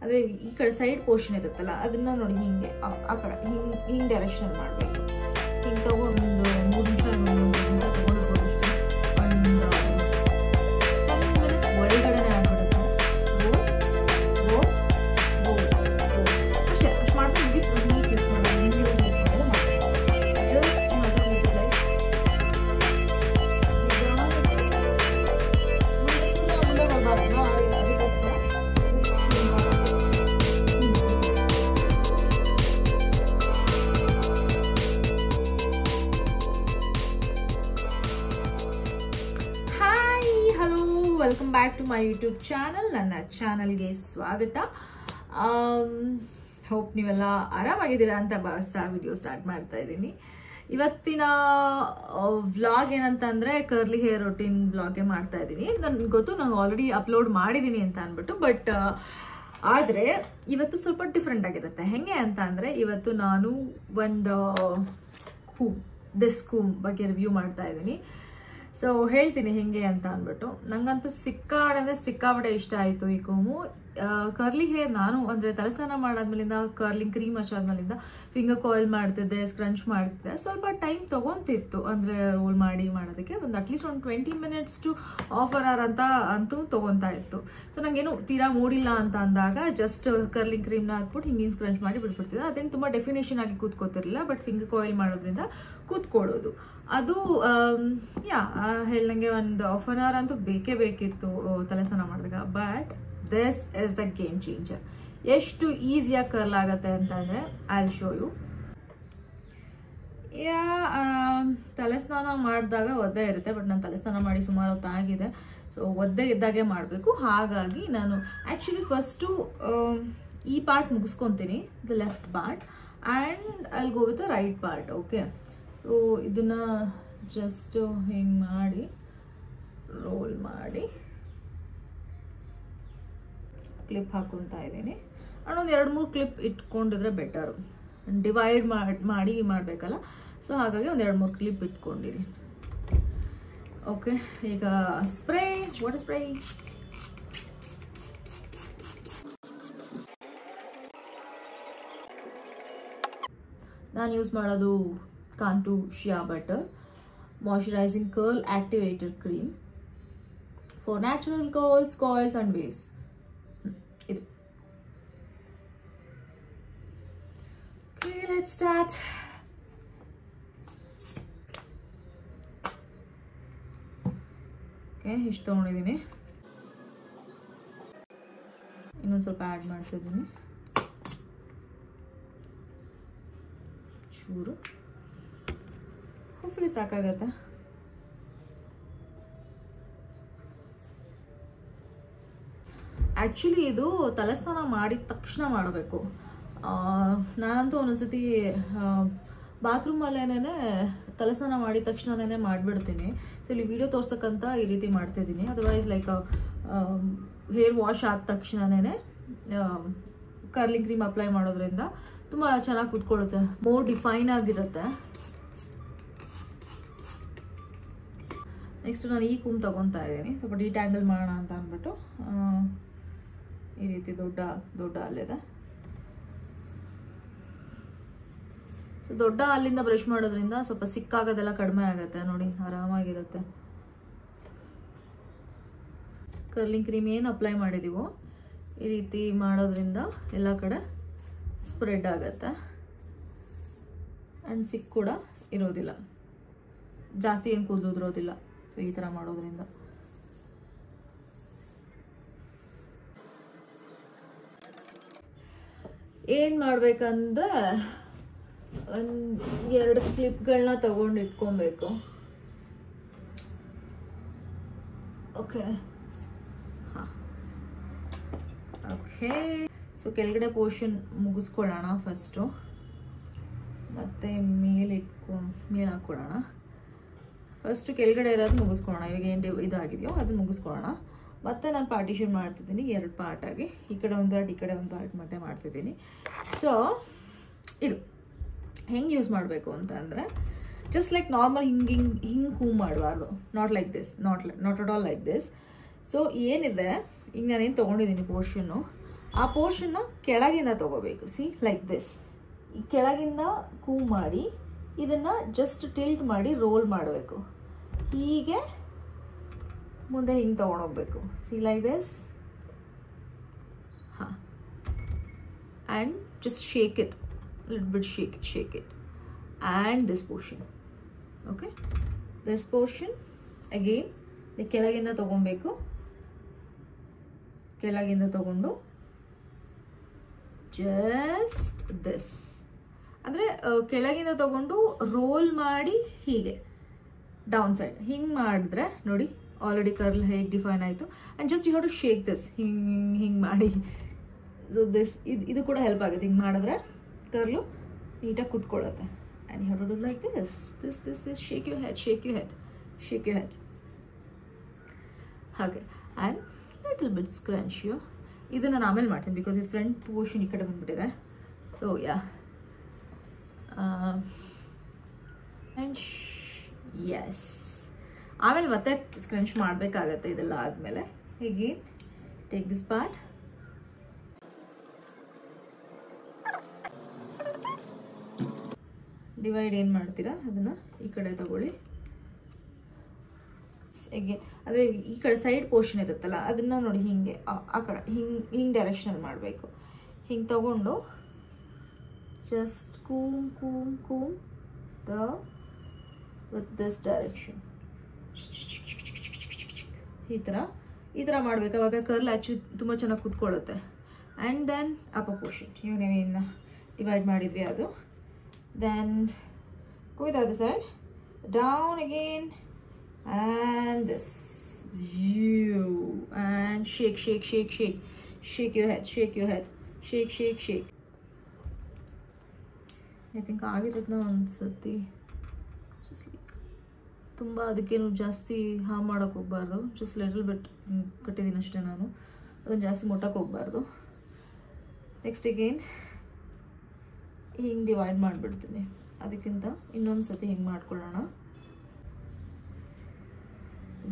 ಅಂದರೆ ಈ ಕಡೆ ಸೈಡ್ ಪೋರ್ಷನ್ ಇರುತ್ತಲ್ಲ ಅದನ್ನು ನೋಡಿ ಹಿಂಗೆ ಆ ಕಡೆ ಹಿಂಗೆ ಡೈರೆಕ್ಷನ್ ಮಾಡಬೇಕು. ಹಿಂಗೆ ತೊಗೊಂಡು 3 ನಿಮಿಷ ತೊಗೊಂಡ್ಬೋದು ಅಷ್ಟೇ. ಒಂದು 10 ಮಿನಿಟ್ಸ್ ಒಳಗಡೆನೇ ಆಗಿಬಿಡುತ್ತೆ. ಅಷ್ಟೇ ಅಷ್ಟು ಮಾಡ್ಕೊಂಡು ಮುಗಿತು. ನೀಟ್ ಯೂಸ್ ಮಾಡೋದು ಹಿಂಗೆ ಜಸ್ಟ್ ಮುಂದೆ ಬರಬಾರ್ದು. Welcome back to my YouTube channel. ನನ್ನ ಚಾನಲ್ಗೆ ಸ್ವಾಗತ. ಹೋಪ್ ನೀವೆಲ್ಲ ಆರಾಮಾಗಿದ್ದೀರಾ ಅಂತ ಭಾವಿಸ್ತಾ ವಿಡಿಯೋ ಸ್ಟಾರ್ಟ್ ಮಾಡ್ತಾ ಇದ್ದೀನಿ. ಇವತ್ತಿನ ವ್ಲಾಗ್ ಏನಂತ ಅಂದರೆ ಕರ್ಲಿ ಹೇರ್ ರೊಟೀನ್ ವ್ಲಾಗೇ ಮಾಡ್ತಾ ಇದ್ದೀನಿ. ನನಗೆ ಗೊತ್ತು ನಾನು ಆಲ್ರೆಡಿ ಅಪ್ಲೋಡ್ ಮಾಡಿದ್ದೀನಿ ಅಂತ ಅಂದ್ಬಿಟ್ಟು, ಬಟ್ ಆದರೆ ಇವತ್ತು ಸ್ವಲ್ಪ ಡಿಫ್ರೆಂಟ್ ಆಗಿರುತ್ತೆ. ಹೆಂಗೆ ಅಂತ ಅಂದರೆ ಇವತ್ತು ನಾನು ಒಂದು ಕೂಮ್ ಬಗ್ಗೆ ರಿವ್ಯೂ ಮಾಡ್ತಾ ಇದ್ದೀನಿ. ಸೊ ಹೇಳ್ತೀನಿ ಹೆಂಗೆ ಅಂತ ಅಂದ್ಬಿಟ್ಟು. ನಂಗಂತೂ ಸಿಕ್ಕಾಪಟ್ಟೆ ಇಷ್ಟ ಆಯಿತು ಈ ಕೂಮು. ಕರ್ಲಿ ಹೇರ್ ನಾನು ಅಂದರೆ ತಲೆಸ್ನಾನ ಮಾಡಾದ್ಮೇಲಿಂದ ಕರ್ಲಿಂಗ್ ಕ್ರೀಮ್ ಹಚ್ಚಾದ್ಮೇಲಿಂದ ಫಿಂಗರ್ ಕಾಯಿಲ್ ಮಾಡ್ತಿದ್ದೆ, ಸ್ಕ್ರಂಚ್ ಮಾಡ್ತಿದ್ದೆ. ಸ್ವಲ್ಪ ಟೈಮ್ ತೊಗೊತಿತ್ತು ಅಂದರೆ ರೋಲ್ ಮಾಡೋದಕ್ಕೆ. ಒಂದು ಅಟ್ಲೀಸ್ಟ್ ಒಂದು 20 ಮಿನಿಟ್ಸ್ ಟು ½ ಅವರ್ ಅಂತ ಅಂತೂ ತೊಗೊತಾ ಇತ್ತು. ಸೊ ನನಗೇನು ತೀರಾ ಮೂಡಿಲ್ಲ ಅಂತ ಅಂದಾಗ ಜಸ್ಟ್ ಕರ್ಲಿಂಗ್ ಕ್ರೀಮ್ನ ಹಾಕ್ಬಿಟ್ಟು ಹಿಂಗೆ ಸ್ಕ್ರಂಚ್ ಮಾಡಿ ಬಿಟ್ಬಿಡ್ತಿದ್ದೆ. ಅದೇನು ತುಂಬ ಡೆಫಿನೇಷನ್ ಆಗಿ ಕೂತ್ಕೋತಿರಲಿಲ್ಲ, ಬಟ್ ಫಿಂಗರ್ ಕಾಯಿಲ್ ಮಾಡೋದ್ರಿಂದ ಕೂತ್ಕೊಳ್ಳೋದು ಅದು ಹೇಳ್ದಂಗೆ ಒಂದು ½ ಅವರ್ ಅಂತೂ ಬೇಕಿತ್ತು ತಲೆಸ್ನಾನ ಮಾಡಿದಾಗ. But this is the game changer. ಎಷ್ಟು ಈಸಿಯಾಗಿ ಕರ್ಲ್ ಆಗುತ್ತೆ ಅಂತಂದರೆ ಐ ವಿಲ್ ಶೋ ಯು. ತಲೆಸ್ನಾನ ಮಾಡಿದಾಗ ಒದ್ದೆ ಇರುತ್ತೆ, ಬಟ್ ನಾನು ತಲೆಸ್ನಾನ ಮಾಡಿ ಸುಮಾರು ಹೊತ್ತಾಗಿದೆ. ಸೊ ಒದ್ದೆ ಇದ್ದಾಗೆ ಮಾಡಬೇಕು. ಹಾಗಾಗಿ ನಾನು ಆ್ಯಕ್ಚುಲಿ ಫಸ್ಟು ಈ ಪಾರ್ಟ್ ಮುಗಿಸ್ಕೊತೀನಿ, the left part, and I will go with the right part. Okay, so ಇದನ್ನು ಜಸ್ಟ್ ಹಿಂಗೆ ಮಾಡಿ ರೋಲ್ ಮಾಡಿ ಕ್ಲಿಪ್ ಹಾಕೊತಾ ಇದ್ದೀನಿ. ಒಂದು 2-3 ಕ್ಲಿಪ್ ಇಟ್ಕೊಂಡಿದ್ರೆ ಬೆಟರು. ಡಿವೈಡ್ ಮಾಡಿ ಮಾಡಬೇಕಲ್ಲ, ಸೊ ಹಾಗಾಗಿ ಒಂದು 2-3 ಕ್ಲಿಪ್ ಇಟ್ಕೊಂಡಿರಿ. ಓಕೆ, ಈಗ ಸ್ಪ್ರೇ, ವಾಟರ್ ಸ್ಪ್ರೇ. ನಾನು ಯೂಸ್ ಮಾಡೋದು Cantu shea butter moisturising curl activator cream for natural curls, coils and waves. ಇದು let's start. ಓಕೆ, ಇಷ್ಟು ತೊಗೊಂಡಿದ್ದೀನಿ. ಇನ್ನೊಂದು ಸ್ವಲ್ಪ ಆ್ಯಡ್ ಮಾಡ್ತಿದ್ದೀನಿ, ಚೂರು. ಹೋಪ್ಫುಲಿ ಸಾಕಾಗತ್ತೆ. ಆ್ಯಕ್ಚುಲಿ ಇದು ತಲೆಸ್ನಾನ ಮಾಡಿದ ತಕ್ಷಣ ಮಾಡಬೇಕು. ನಾನಂತೂ ಒಂದೊಂದ್ಸತಿ ಬಾತ್ರೂಮಲ್ಲೇನೇ ತಲೆಸ್ನಾನ ಮಾಡಿದ ತಕ್ಷಣನೇ ಮಾಡಿಬಿಡ್ತೀನಿ. ಸೊ ಇಲ್ಲಿ ವಿಡಿಯೋ ತೋರ್ಸಕ್ಕಂತ ಈ ರೀತಿ ಮಾಡ್ತಿದ್ದೀನಿ. ಅದರ್ವೈಸ್ ಲೈಕ್ ಹೇರ್ ವಾಶ್ ಆದ ತಕ್ಷಣನೇ ಕರ್ಲಿಂಗ್ ಕ್ರೀಮ್ ಅಪ್ಲೈ ಮಾಡೋದ್ರಿಂದ ತುಂಬ ಚೆನ್ನಾಗಿ ಕೂತ್ಕೊಳ್ಳುತ್ತೆ, ಮೋರ್ ಡಿಫೈನ್ ಆಗಿರುತ್ತೆ. ನೆಕ್ಸ್ಟ್ ನಾನು ಈ ಕೂಮ್ ತೊಗೊತಾ ಇದ್ದೀನಿ, ಸ್ವಲ್ಪ ಡಿಟ್ಯಾಂಗಲ್ ಮಾಡೋಣ ಅಂತ ಅಂದ್ಬಿಟ್ಟು. ಈ ರೀತಿ ದೊಡ್ಡ ಹಲ್ಲಿದೆ. ಸೊ ದೊಡ್ಡ ಹಲ್ಲಿಂದ ಬ್ರಷ್ ಮಾಡೋದ್ರಿಂದ ಸ್ವಲ್ಪ ಸಿಕ್ಕಾಗೋದೆಲ್ಲ ಕಡಿಮೆ ಆಗುತ್ತೆ. ನೋಡಿ, ಆರಾಮಾಗಿರುತ್ತೆ. ಕರ್ಲಿಂಗ್ ಕ್ರೀಮ್ ಏನು ಅಪ್ಲೈ ಮಾಡಿದೀವೋ ಈ ರೀತಿ ಮಾಡೋದ್ರಿಂದ ಎಲ್ಲ ಕಡೆ ಸ್ಪ್ರೆಡ್ ಆಗುತ್ತೆ ಆ್ಯಂಡ್ ಸಿಕ್ ಕೂಡ ಇರೋದಿಲ್ಲ, ಜಾಸ್ತಿ ಏನು ಕೂದಲುದಿರೋದಿಲ್ಲ. ಸೊ ಈ ಥರ ಮಾಡೋದ್ರಿಂದ ಏನು ಮಾಡಬೇಕಂದ್ರೆ 1-2 ಕ್ಲಿಪ್ಗಳನ್ನ ತಗೊಂಡು ಇಟ್ಕೊಬೇಕು. ಓಕೆ, ಹಾಂ, ಓಕೆ. ಸೊ ಕೆಳಗಡೆ ಪೋರ್ಷನ್ ಮುಗಿಸ್ಕೊಳ್ಳೋಣ ಫಸ್ಟು, ಮತ್ತು ಮೇಲೆ ಹಾಕ್ಕೊಳ್ಳೋಣ. ಫಸ್ಟು ಕೆಳಗಡೆ ಇರೋದು ಮುಗಿಸ್ಕೊಳ್ಳೋಣ. ಇವಾಗ ಏನು ಇದಾಗಿದೆಯೋ ಅದನ್ನು ಮುಗಿಸ್ಕೊಳ್ಳೋಣ. ಮತ್ತು ನಾನು ಪಾರ್ಟಿಷನ್ ಮಾಡ್ತಿದ್ದೀನಿ 2 ಪಾರ್ಟಾಗಿ. ಈ ಕಡೆ ಒಂದು ಪಾರ್ಟ್, ಈ ಕಡೆ ಒಂದು ಪಾರ್ಟ್ ಮತ್ತೆ ಮಾಡ್ತಿದ್ದೀನಿ. ಸೊ ಇದು ಹೆಂಗೆ ಯೂಸ್ ಮಾಡಬೇಕು ಅಂತಂದರೆ ಜಸ್ಟ್ ಲೈಕ್ ನಾರ್ಮಲ್ ಹಿಂಗೆ ಕೂಮ್ ಮಾಡಬಾರ್ದು. Not like this, not at all like this. So ಏನಿದೆ, ಈಗ ನಾನೇನು ತೊಗೊಂಡಿದ್ದೀನಿ ಪೋರ್ಷನ್ನು, ಆ ಪೋರ್ಷನ್ನ ಕೆಳಗಿಂದ ತಗೋಬೇಕು. C like this. ಈ ಕೆಳಗಿಂದ ಕೂಮ್ ಮಾಡಿ ಇದನ್ನ ಜಸ್ಟ್ ಟಿಲ್ಟ್ ಮಾಡಿ ರೋಲ್ ಮಾಡಬೇಕು. ಹೀಗೆ ಮುಂದೆ ಹಿಂಗೆ ತಗೊಂಡೋಗ್ಬೇಕು. See like this. ಹಾಂ, and just shake it little bit, shake it and this portion. Okay, this portion again ಕೆಳಗಿಂದ ತಗೊಬೇಕು. ಕೆಳಗಿಂದ ತಗೊಂಡು ಜಸ್ಟ್ ದಿಸ್ ಅಂದರೆ ಕೆಳಗಿಂದ ತಗೊಂಡು ರೋಲ್ ಮಾಡಿ ಹೀಗೆ ಡೌನ್ ಸೈಡ್ ಹಿಂಗೆ ಮಾಡಿದ್ರೆ ನೋಡಿ ಆಲ್ರೆಡಿ ಕರ್ಲ್ ಹೇಗೆ ಡಿಫೈನ್ ಆಯಿತು. And just you have to shake this ಹಿಂಗೆ ಮಾಡಿ. ಸೊ ದಿಸ್ ಇದು ಕೂಡ ಹೆಲ್ಪ್ ಆಗುತ್ತೆ. ಹಿಂಗೆ ಮಾಡಿದ್ರೆ ಕರ್ಲು ನೀಟಾಗಿ ಕೂತ್ಕೊಳ್ಳುತ್ತೆ. And you have to do like this shake you head ಹಾಗೆ. And little bit scrunch you. ಇದನ್ನು ನಾನು ಆಮೇಲೆ ಮಾಡ್ತೀನಿ ಬಿಕಾಸ್ ಇದು ಫ್ರಂಟ್ ಪೋರ್ಷನ್ ಈ ಕಡೆ ಬಂದ್ಬಿಟ್ಟಿದೆ. ಸೊ ಯಾ, ಆ್ಯಂಡ್ ಎಸ್, ಆಮೇಲೆ ಮತ್ತೆ ಸ್ಕ್ರಂಚ್ ಮಾಡಬೇಕಾಗತ್ತೆ ಇದೆಲ್ಲ ಆದಮೇಲೆ. ಹೇಗೆ ಟೇಕ್ ದಿಸ್ ಪಾರ್ಟ್, ಡಿವೈಡ್ ಏನು ಮಾಡ್ತೀರಾ ಅದನ್ನು ಈ ಕಡೆ ತಗೊಳ್ಳಿ. ಹೇಗೆ ಅಂದರೆ ಈ ಕಡೆ ಸೈಡ್ ಪೋರ್ಷನ್ ಇರುತ್ತಲ್ಲ ಅದನ್ನು ನೋಡಿ ಹಿಂಗೆ ಆ ಕಡೆ ಹಿಂಗೆ ಡೈರೆಕ್ಷನಲ್ಲಿ ಮಾಡಬೇಕು. ಹಿಂಗೆ ತಗೊಂಡು just comb with this direction ಈ ಥರ ಮಾಡಬೇಕು. ಅವಾಗ ಕರ್ಲ್ ಆ್ಯಕ್ಚುಲಿ ತುಂಬ ಚೆನ್ನಾಗಿ ಕೂತ್ಕೊಳ್ಳುತ್ತೆ. ಆ್ಯಂಡ್ ದೆನ್ ಅಪ್ಪರ್ ಪೋರ್ಷನ್ ಇವನೇನು ಡಿವೈಡ್ ಮಾಡಿದ್ವಿ ಅದು. Then go with the other side, down again, and this, and shake your head, shake. I think ಆಗಿರೋದನ್ನ ಒಂದ್ಸತಿ just like ತುಂಬ ಅದಕ್ಕೇನು ಜಾಸ್ತಿ ಹಾರ್ಮ್ ಮಾಡೋಕ್ಕೆ ಹೋಗ್ಬಾರ್ದು. ಜಸ್ಟ್ ಲಿಟಲ್ ಬಿಟ್ ಕಟ್ಟಿದ್ದೀನಿ ಅಷ್ಟೇ ನಾನು, ಅದನ್ನು ಜಾಸ್ತಿ ಮುಟ್ಟಕ್ಕೆ ಹೋಗ್ಬಾರ್ದು. ನೆಕ್ಸ್ಟ್ ಅಗೇನ್ ಹಿಂಗೆ ಡಿವೈಡ್ ಮಾಡಿಬಿಡ್ತೀನಿ. ಅದಕ್ಕಿಂತ ಇನ್ನೊಂದು ಸತಿ ಹಿಂಗೆ ಮಾಡ್ಕೊಳ್ಳೋಣ.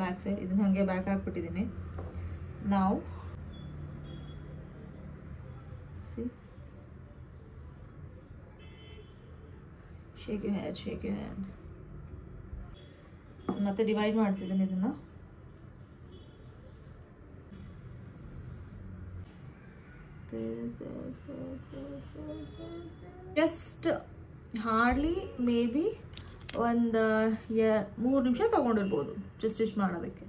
ಬ್ಯಾಕ್ ಸೈಡ್ ಇದನ್ನ ಹಾಗೆ ಬ್ಯಾಕ್ ಹಾಕ್ಬಿಟ್ಟಿದ್ದೀನಿ. ನಾವು ಸಿ ಶೇಕ್ ಯು ಹ್ಯಾಂಡ್ ಮತ್ತೆ ಡಿವೈಡ್ ಮಾಡ್ತಿದ್ದೀನಿ ಇದನ್ನ. ಜಸ್ಟ್ ಹಾರ್ಡ್ಲಿ ಮೇ ಬಿ ಒಂದು 3 ನಿಮಿಷ ತೊಗೊಂಡಿರ್ಬೋದು ಜಸ್ಟ್ ಇಷ್ಟು ಮಾಡೋದಕ್ಕೆ.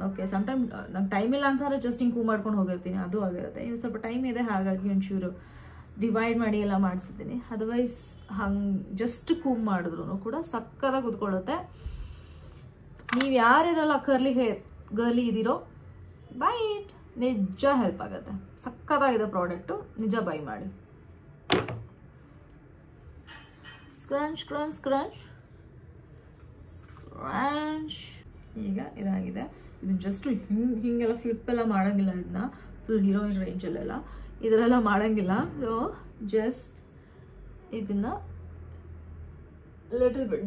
ಓಕೆ, ಸಮ್ಟೈಮ್ ನಂಗೆ ಟೈಮ್ ಇಲ್ಲ ಅಂತಂದರೆ ಜಸ್ಟ್ ಹಿಂಗೆ ಕೂವ್ ಮಾಡ್ಕೊಂಡು ಹೋಗಿರ್ತೀನಿ, ಅದು ಆಗಿರುತ್ತೆ. ಇನ್ನು ಸ್ವಲ್ಪ ಟೈಮ್ ಇದೆ ಹಾಗಾಗಿ ಒಂಚೂರು ಡಿವೈಡ್ ಮಾಡಿ ಎಲ್ಲ ಮಾಡ್ತಿದ್ದೀನಿ. ಅದರ್ವೈಸ್ ಹಂಗೆ ಜಸ್ಟ್ ಕೂವ್ ಮಾಡಿದ್ರು ಕೂಡ ಸಕ್ಕತ್ತಾಗಿ ಕೂತ್ಕೊಳ್ಳುತ್ತೆ. ನೀವು ಯಾರ್ಯಾರೆಲ್ಲ ಗರ್ಲಿ ಇದ್ದೀರೋ ಬೈ ಇಟ್, ನಿಜ ಹೆಲ್ಪ್ ಆಗುತ್ತೆ. ಸಕ್ಕತ್ತಾಗಿದೆ ಪ್ರಾಡಕ್ಟು, ನಿಜ ಬೈ ಮಾಡಿ. ಸ್ಕ್ರಂಚ್ ಈಗ ಇದಾಗಿದೆ. ಇದು ಜಸ್ಟ್ ಹಿಂಗೆಲ್ಲ ಫ್ಲಿಪ್ಪೆಲ್ಲ ಮಾಡೋಂಗಿಲ್ಲ. ಇದನ್ನ ಫುಲ್ ಹೀರೋಯಿನ್ ರೇಂಜಲ್ಲೆಲ್ಲ ಇದರೆಲ್ಲ ಮಾಡೋಂಗಿಲ್ಲ. ಸೊ ಜಸ್ಟ್ ಇದನ್ನು ಲಿಟಲ್ ಬಿಟ್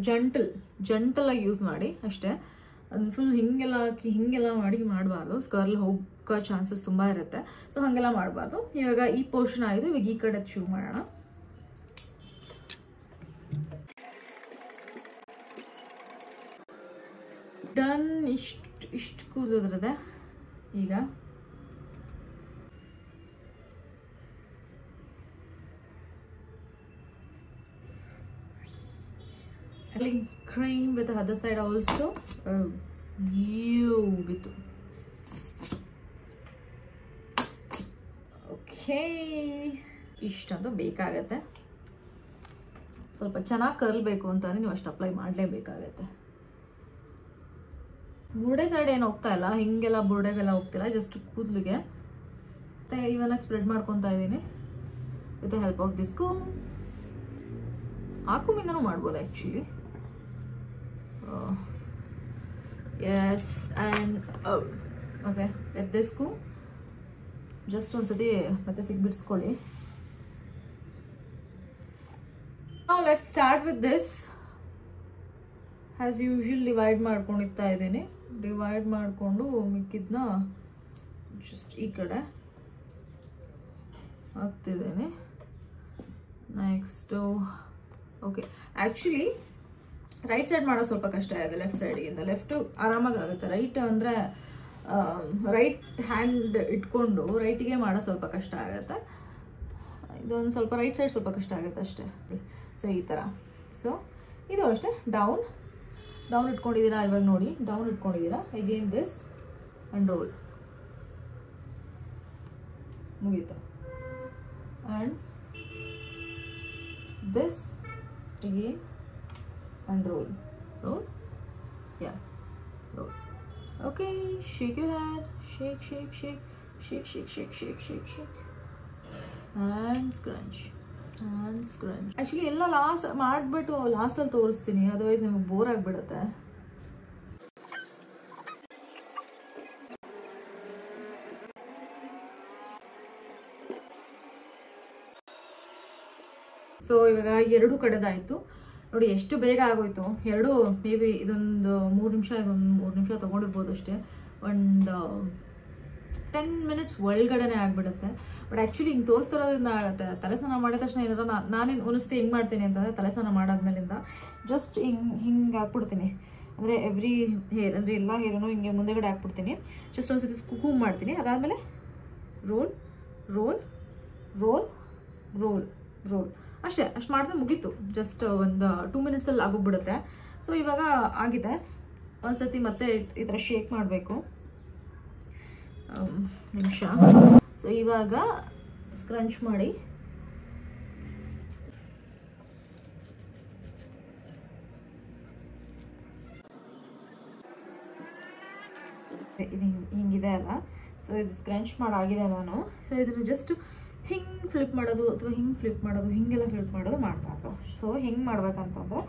ಜಂಟಲಾಗಿ ಯೂಸ್ ಮಾಡಿ ಅಷ್ಟೇ. ಅದನ್ನ ಫುಲ್ ಹಿಂಗೆಲ್ಲ ಮಾಡಿ ಮಾಡಬಾರ್ದು. ಕರ್ಲ್ ಹೋಗೋ ಚಾನ್ಸಸ್ ತುಂಬ ಇರುತ್ತೆ. ಸೊ ಹಾಗೆಲ್ಲ ಮಾಡಬಾರ್ದು. ಇವಾಗ ಈ ಪೋರ್ಷನ್ ಆಯಿತು, ಇವಾಗ ಈ ಕಡೆ ಶುರು ಮಾಡೋಣ. ಡನ್. ಇಷ್ಟು ಕೂದಲಿದ್ರದೆ. ಈಗ cream with the other side also. With okay, ಇಷ್ಟಂತೂ ಬೇಕಾಗತ್ತೆ. ಸ್ವಲ್ಪ ಚೆನ್ನಾಗಿ ಕರ್ಲ್ ಬೇಕು ಅಂತಂದ್ರೆ ನೀವು ಅಷ್ಟು ಅಪ್ಲೈ ಮಾಡಲೇಬೇಕಾಗತ್ತೆ. ಬುರ್ಡೆ ಸೈಡ್ ಏನು ಹೋಗ್ತಾ ಇಲ್ಲ, ಹಿಂಗೆಲ್ಲ ಬುರ್ಡೆಗೆಲ್ಲ ಹೋಗ್ತಿಲ್ಲ, ಜಸ್ಟ್ ಕೂದಲಿಗೆ ಮತ್ತೆ ಇವನಾಗಿ ಸ್ಪ್ರೆಡ್ ಮಾಡ್ಕೊತಾ ಇದ್ದೀನಿ with help of this comb. ಆ ಕೂಮಿಂದನೂ ಮಾಡ್ಬೋದು actually. Yes, and okay with this comb just ಒಂದ್ಸತಿ ಮತ್ತೆ ಸಿಗ್ಬಿಡ್ಸ್ಕೊಳ್ಳಿ. Now let's start with this. As usual divide ಮಾಡ್ಕೊಂಡಿರ್ತಾ ಇದ್ದೀನಿ. ಡಿವೈಡ್ ಮಾಡಿಕೊಂಡು ಮಿಕ್ಕಿದ್ನ ಜಸ್ಟ್ ಈ ಕಡೆ ಹಾಕ್ತಿದ್ದೇನೆ. Next okay, actually right side ಮಾಡೋ ಸ್ವಲ್ಪ ಕಷ್ಟ ಇದೆ ಲೆಫ್ಟ್ ಸೈಡಿಗಿಂತ. ಲೆಫ್ಟು ಆರಾಮಾಗಿ ಆಗುತ್ತೆ, ರೈಟ್ ಅಂದರೆ ರೈಟ್ ಹ್ಯಾಂಡ್ ಇಟ್ಕೊಂಡು ರೈಟಿಗೆ ಮಾಡೋ ಸ್ವಲ್ಪ ಕಷ್ಟ ಆಗುತ್ತೆ. ಇದೊಂದು ಸ್ವಲ್ಪ ರೈಟ್ ಸೈಡ್ ಸ್ವಲ್ಪ ಕಷ್ಟ ಆಗುತ್ತೆ ಅಷ್ಟೇ. ಸೊ ಈ ಥರ. ಸೊ ಇದು ಅಷ್ಟೇ ಡೌನ್ ಇಟ್ಕೊಂಡಿದ್ದೀರಾ ಇವಾಗ ನೋಡಿ, ಡೌನ್ ಇಟ್ಕೊಂಡಿದ್ದೀರಾ. ಅಗೇನ್ ದಿಸ್ ಆ್ಯಂಡ್ ರೋಲ್, ಮುಗೀತು. And this again and roll, yeah, roll. Okay, shake your head, shake, and scrunch. Actually ಎಲ್ಲ ಲಾಸ್ಟ್ ಮಾಡಿಬಿಟ್ಟು ಲಾಸ್ಟಲ್ಲಿ ತೋರಿಸ್ತೀನಿ, ಅದರ್ವೈಸ್ ನಿಮಗೆ ಬೋರ್ ಆಗಿಬಿಡುತ್ತೆ. ಸೊ ಇವಾಗ 2 ಕಡೆದಾಯಿತು ನೋಡಿ, ಎಷ್ಟು ಬೇಗ ಆಗೋಯ್ತು. 2 ಮೇ ಬಿ ಇದೊಂದು 3 ನಿಮಿಷ ತೊಗೊಂಡಿರ್ಬೋದು ಅಷ್ಟೇ. ಒಂದು 10 ಮಿನಿಟ್ಸ್ ಒಳಗಡೆನೆ ಆಗಿಬಿಡುತ್ತೆ. ಬಟ್ ಆ್ಯಕ್ಚುಲಿ ಹಿಂಗೆ ತೋರಿಸ್ತಿರೋದ್ರಿಂದ ಆಗುತ್ತೆ. ತಲೆ ಸ್ನಾನ ಮಾಡಿದ ತಕ್ಷಣ ಏನಾರ ನಾನೇನು ಅನಿಸ್ತೆ ಹೆಂಗೆ ಮಾಡ್ತೀನಿ ಅಂತಂದರೆ, ತಲೆ ಸ್ನಾನ ಮಾಡಾದ್ಮೇಲಿಂದ ಜಸ್ಟ್ ಹಿಂಗೆ ಹಾಕ್ಬಿಡ್ತೀನಿ. ಅಂದರೆ ಎವ್ರಿ ಹೇರ್, ಅಂದರೆ ಎಲ್ಲ ಹೇರನ್ನು ಹಿಂಗೆ ಮುಂದೆಗಡೆ ಹಾಕ್ಬಿಡ್ತೀನಿ. ಜಸ್ಟ್ ಒಂದು ಸತಿ ಕೂಮ್ ಮಾಡ್ತೀನಿ. ಅದಾದಮೇಲೆ roll roll roll roll roll ಅಷ್ಟೇ. ಅಷ್ಟು ಮಾಡಿದ್ರೆ ಮುಗೀತು. ಜಸ್ಟ್ ಒಂದು 2 ಮಿನಿಟ್ಸಲ್ಲಿ ಆಗೋಗ್ಬಿಡುತ್ತೆ. ಸೊ ಇವಾಗ ಆಗಿದೆ. ಒಂದ್ಸತಿ ಮತ್ತೆ ಈ ಥರ ಶೇಕ್ ಮಾಡಬೇಕು ನಿಮಿಷ. ಸೊ ಇವಾಗ ಸ್ಕ್ರಂಚ್ ಮಾಡಿ ಇದು ಹಿಂಗಿದೆ ಅಲ್ಲ. ಸೊ ಇದು ಸ್ಕ್ರಂಚ್ ಮಾಡಾಗಿದೆ ನಾನು. ಸೊ ಇದನ್ನು ಜಸ್ಟ್ ಹಿಂಗೆ ಫ್ಲಿಪ್ ಮಾಡೋದು ಅಥವಾ ಹಿಂಗೆ ಫ್ಲಿಪ್ ಮಾಡೋದು, ಹಿಂಗೆಲ್ಲ ಫ್ಲಿಪ್ ಮಾಡೋದು ಮಾಡಬಾರ್ದು. ಸೊ ಹೆಂಗೆ ಮಾಡ್ಬೇಕಂತಂದ್ರೆ,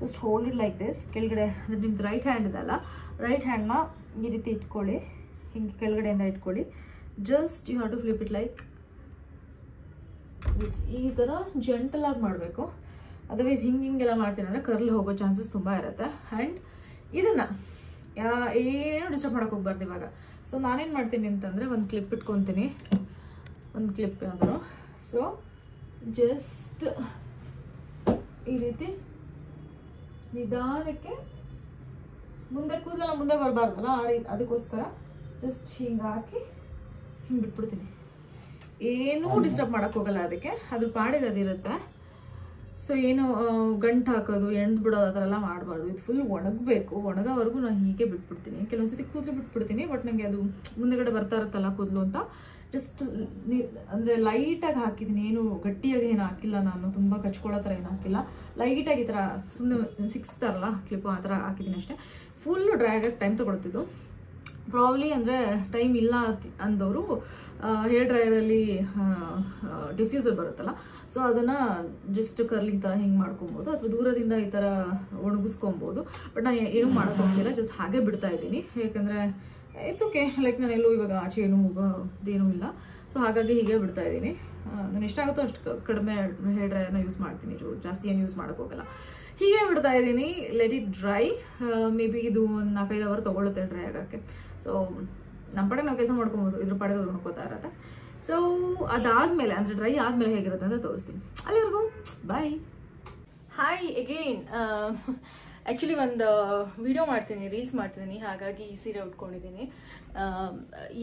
just hold it like this. ಕೆಳಗಡೆ ಅಂದರೆ ನಿಮ್ದು ರೈಟ್ ಹ್ಯಾಂಡ್ ಇದೆಲ್ಲ, ರೈಟ್ ಹ್ಯಾಂಡ್ನ ಈ ರೀತಿ ಇಟ್ಕೊಳ್ಳಿ, ಹಿಂಗೆ ಕೆಳಗಡೆಯಿಂದ ಇಟ್ಕೊಳ್ಳಿ. Just you have to flip it like this. ಈ ಥರ ಜೆಂಟಲಾಗಿ ಮಾಡಬೇಕು. ಅದರ್ವೈಸ್ ಹಿಂಗೆಲ್ಲ ಮಾಡ್ತೀನಿ ಅಂದರೆ ಕರ್ಲ್ ಹೋಗೋ ಚಾನ್ಸಸ್ ತುಂಬ ಇರುತ್ತೆ. ಆ್ಯಂಡ್ ಇದನ್ನು ಏನು ಡಿಸ್ಟರ್ಬ್ ಮಾಡೋಕೆ ಹೋಗ್ಬಾರ್ದು ಇವಾಗ. ಸೊ ನಾನೇನು ಮಾಡ್ತೀನಿ ಅಂತಂದರೆ, ಒಂದು ಕ್ಲಿಪ್ ಇಟ್ಕೊತೀನಿ, ಒಂದು ಕ್ಲಿಪ್ ಯಾವ್ದಾರು. ಸೊ ಜಸ್ಟ್ ಈ ರೀತಿ ನಿಧಾನಕ್ಕೆ, ಮುಂದೆ ಕೂದಲೆಲ್ಲ ಮುಂದೆ ಬರಬಾರ್ದಲ್ಲ, ಅದಕ್ಕೋಸ್ಕರ ಜಸ್ಟ್ ಹಿಂಗೆ ಹಾಕಿ ಹಿಂಗೆ ಬಿಟ್ಬಿಡ್ತೀನಿ. ಏನೂ ಡಿಸ್ಟರ್ಬ್ ಮಾಡೋಕ್ಕೆ ಹೋಗಲ್ಲ ಅದಕ್ಕೆ, ಅದ್ರ ಪಾಡಿಗೆ ಅದಿರುತ್ತೆ. ಸೊ ಏನು ಗಂಟು ಹಾಕೋದು, ಎಣ್ದು ಬಿಡೋದು ಆ ಥರ ಎಲ್ಲ ಮಾಡಬಾರ್ದು. ಇದು ಫುಲ್ ಒಣಗಬೇಕು. ಒಣಗೋವರೆಗೂ ನಾನು ಹೀಗೆ ಬಿಟ್ಬಿಡ್ತೀನಿ. ಕೆಲವೊಂದ್ಸತಿ ಕೂದಲು ಬಿಟ್ಬಿಡ್ತೀನಿ, ಬಟ್ ನನಗೆ ಅದು ಮುಂದೆಗಡೆ ಬರ್ತಾ ಇರುತ್ತಲ್ಲ ಕೂದಲು ಅಂತ ಜಸ್ಟ್ ಅಂದರೆ ಲೈಟಾಗಿ ಹಾಕಿದ್ದೀನಿ. ಏನು ಗಟ್ಟಿಯಾಗಿ ಏನು ಹಾಕಿಲ್ಲ ನಾನು, ತುಂಬ ಕಚ್ಕೊಳ್ಳೋ ಥರ ಏನು ಹಾಕಿಲ್ಲ. ಲೈಟಾಗಿ ಈ ಥರ ಸುಮ್ಮನೆ ಸಿಕ್ಸ್ತಾರಲ್ಲ ಕ್ಲಿಪ್ಪು, ಆ ಥರ ಹಾಕಿದ್ದೀನಿ ಅಷ್ಟೇ. ಫುಲ್ಲು ಡ್ರೈ ಆಗೋಕ್ಕೆ ಟೈಮ್ ತೊಗೊಳ್ತಿದ್ದು. ಪ್ರಾಬ್ಲಿ ಅಂದರೆ ಟೈಮ್ ಇಲ್ಲ ಅಂದವರು ಹೇರ್ ಡ್ರೈಯರಲ್ಲಿ ಡಿಫ್ಯೂಸರ್ ಬರುತ್ತಲ್ಲ, ಸೊ ಅದನ್ನು ಜಸ್ಟ್ ಕರ್ಲಿಂಗ್ ಥರ ಹಿಂಗೆ ಮಾಡ್ಕೊಬೋದು, ಅಥವಾ ದೂರದಿಂದ ಈ ಥರ ಒಣಗಿಸ್ಕೊಬೋದು. ಬಟ್ ನಾನು ಏನೂ ಮಾಡೋಕ್ಕೆ ಹೋಗ್ತಿಲ್ಲ, ಜಸ್ಟ್ ಹಾಗೆ ಬಿಡ್ತಾ ಇದ್ದೀನಿ. ಯಾಕಂದರೆ ಇಟ್ಸ್ ಓಕೆ, ಲೈಕ್ ನಾನು ಎಲ್ಲೂ ಇವಾಗ ಆಚೆ ಏನೂ ಹೋಗೋದೇನೂ ಇಲ್ಲ. ಸೊ ಹಾಗಾಗಿ ಹೀಗೆ ಬಿಡ್ತಾ ಇದ್ದೀನಿ. ನಾನು ಎಷ್ಟಾಗುತ್ತೋ ಅಷ್ಟು ಕಡಿಮೆ ಹೇರ್ ಡ್ರೈಯರ್ನ ಯೂಸ್ ಮಾಡ್ತೀನಿ, ಜಾಸ್ತಿ ಏನು ಯೂಸ್ ಮಾಡೋಕ್ಕೆ ಹೋಗಲ್ಲ. ಹೀಗೆ ಬಿಡ್ತಾ ಇದ್ದೀನಿ. Let it dry. May be ಇದು ಒಂದು 4-5 ಅವರ್ ತೊಗೊಳುತ್ತೆ ಡ್ರೈ ಆಗೋಕ್ಕೆ. ಸೊ ನಮ್ಮ ಪಾಡಿಗೆ ನಾವು ಕೆಲಸ ಮಾಡ್ಕೊಬೋದು, ಇದ್ರ ಪಾಡಿಗೆ ಅದು ಉಣ್ಕೋತಾ ಇರತ್ತೆ. ಸೊ ಅದಾದಮೇಲೆ ಅಂದರೆ ಡ್ರೈ ಆದಮೇಲೆ ಹೇಗಿರುತ್ತೆ ಅಂತ ತೋರಿಸ್ತೀನಿ. ಅಲ್ಲಿವರೆಗೂ ಬಾಯ್. Hi again. ಆ್ಯಕ್ಚುಲಿ ಒಂದು ವಿಡಿಯೋ ಮಾಡ್ತೀನಿ, ರೀಲ್ಸ್ ಮಾಡ್ತಿದ್ದೀನಿ, ಹಾಗಾಗಿ ಈ ಸೀರೆ ಉಟ್ಕೊಂಡಿದ್ದೀನಿ.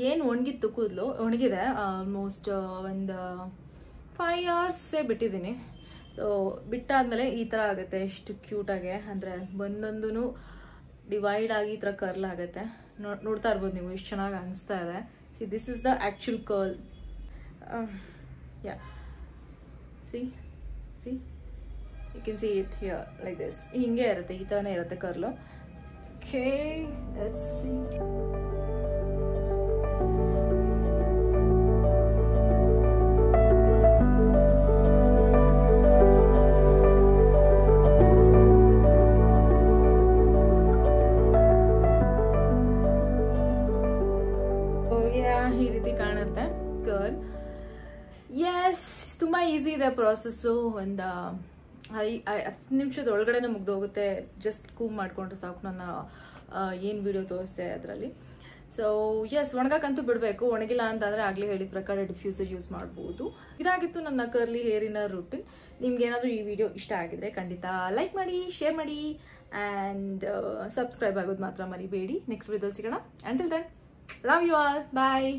ಏನು ಒಣಗಿತ್ತು ಕೂದಲು, ಒಣಗಿದೆ. ಆಲ್ಮೋಸ್ಟ್ ಒಂದು 5 ಅವರ್ಸೇ ಬಿಟ್ಟಿದ್ದೀನಿ. ಸೊ ಬಿಟ್ಟಾದ್ಮೇಲೆ ಈ ಥರ ಆಗುತ್ತೆ, ಎಷ್ಟು ಕ್ಯೂಟಾಗೆ. ಅಂದರೆ ಒಂದೊಂದೂ ಡಿವೈಡ್ ಆಗಿ ಈ ಥರ ಕರ್ಲ್ ಆಗುತ್ತೆ. ನೋಡ್ತಾ ಇರ್ಬೋದು ನೀವು, ಎಷ್ಟು ಚೆನ್ನಾಗಿ ಅನಿಸ್ತಾ ಇದೆ. See this is the actual curl. Yeah see you can see it here like this. ಹಿಂಗೆ ಇರುತ್ತೆ, ಈ ಥರನೇ ಇರುತ್ತೆ ಕರ್ಲು. Okay, let's see. ಈ ರೀತಿ ಕಾಣುತ್ತೆ ಕರ್ಲ್. ಎಸ್, ತುಂಬ ಈಸಿ ಇದೆ ಪ್ರಾಸೆಸ್ಸು. ಒಂದು 10 ನಿಮಿಷದ ಒಳಗಡೆನೆ ಮುಗ್ದೋಗುತ್ತೆ. ಜಸ್ಟ್ ಕೂಮ್ ಮಾಡ್ಕೊಂಡ್ರೆ ಸಾಕು. ನನ್ನ ಏನು ವಿಡಿಯೋ ತೋರಿಸ್ತೆ ಅದರಲ್ಲಿ. ಸೊ ಎಸ್, ಒಣಗಕ್ಕಂತೂ ಬಿಡಬೇಕು. ಒಣಗಿಲ್ಲ ಅಂತಂದ್ರೆ ಆಗ್ಲೇ ಹೇಳಿದ ಪ್ರಕಾರ ಡಿಫ್ಯೂಸರ್ ಯೂಸ್ ಮಾಡಬಹುದು. ಇದಾಗಿತ್ತು ನನ್ನ ಕರ್ಲಿ ಹೇರಿನ ರೂಟೀನ್. ನಿಮ್ಗೆ ಏನಾದರೂ ಈ ವಿಡಿಯೋ ಇಷ್ಟ ಆಗಿದ್ರೆ ಖಂಡಿತ ಲೈಕ್ ಮಾಡಿ, ಶೇರ್ ಮಾಡಿ ಆ್ಯಂಡ್ ಸಬ್ಸ್ಕ್ರೈಬ್ ಆಗೋದು ಮಾತ್ರ ಮರಿಬೇಡಿ. ನೆಕ್ಸ್ಟ್ ವಿಡಿಯೋದಲ್ಲಿ ಸಿಗೋಣ. Until then, love you all, bye.